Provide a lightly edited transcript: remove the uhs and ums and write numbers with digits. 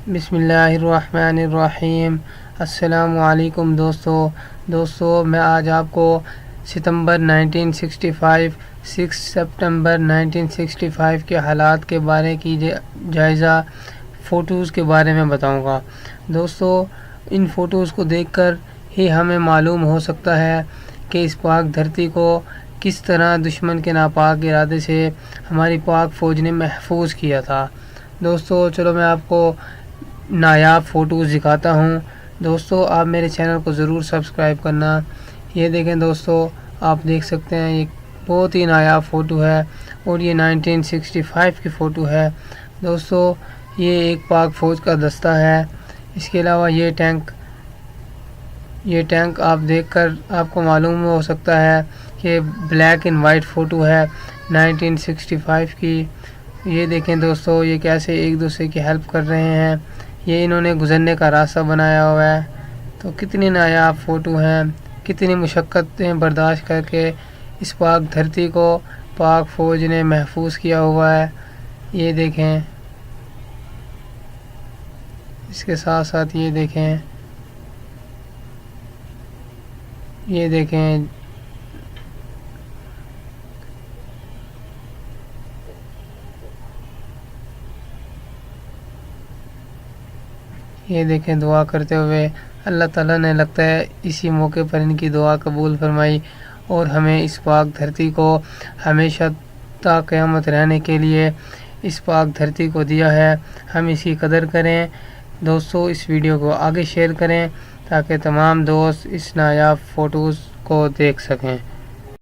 بسم اللہ الرحمن الرحیم۔ السلام علیکم دوستو، میں آج آپ کو ستمبر 1965 6 سپٹمبر 1965 کے حالات کے بارے کی جائزہ فوٹوز کے بارے میں بتاؤں گا۔ دوستو، ان فوٹوز کو دیکھ کر ہی ہمیں معلوم ہو سکتا ہے کہ اس پاک دھرتی کو کس طرح دشمن کے ناپاک ارادے سے ہماری پاک فوج نے محفوظ کیا تھا۔ دوستو، چلو میں آپ کو نایاب فوٹوز دکھاتا ہوں۔ دوستو، آپ میرے چینل کو ضرور سبسکرائب کرنا۔ یہ دیکھیں دوستو، آپ دیکھ سکتے ہیں یہ بہت ہی نایاب فوٹو ہے اور یہ 1965 کی فوٹو ہے۔ دوستو، یہ ایک پاک فوج کا دستہ ہے۔ اس کے علاوہ یہ ٹینک آپ دیکھ کر آپ کو معلوم ہو سکتا ہے کہ بلیک اینڈ وائٹ فوٹو ہے 1965 کی۔ یہ دیکھیں دوستو، یہ کیسے ایک دوسرے کی ہیلپ کر رہے ہیں۔ یہ انہوں نے گزرنے کا راستہ بنایا ہوا ہے۔ تو کتنی نایاب فوٹو ہیں، کتنی مشقتیں برداشت کر کے اس پاک دھرتی کو پاک فوج نے محفوظ کیا ہوا ہے۔ یہ دیکھیں، اس کے ساتھ ساتھ یہ دیکھیں یہ دیکھیں دعا کرتے ہوئے۔ اللہ تعالیٰ نے لگتا ہے اسی موقع پر ان کی دعا قبول فرمائی اور ہمیں اس پاک دھرتی کو ہمیشہ تا قیامت رہنے کے لیے اس پاک دھرتی کو دیا ہے۔ ہم اس کی قدر کریں۔ دوستو، اس ویڈیو کو آگے شیئر کریں تاکہ تمام دوست اس نایاب فوٹوز کو دیکھ سکیں۔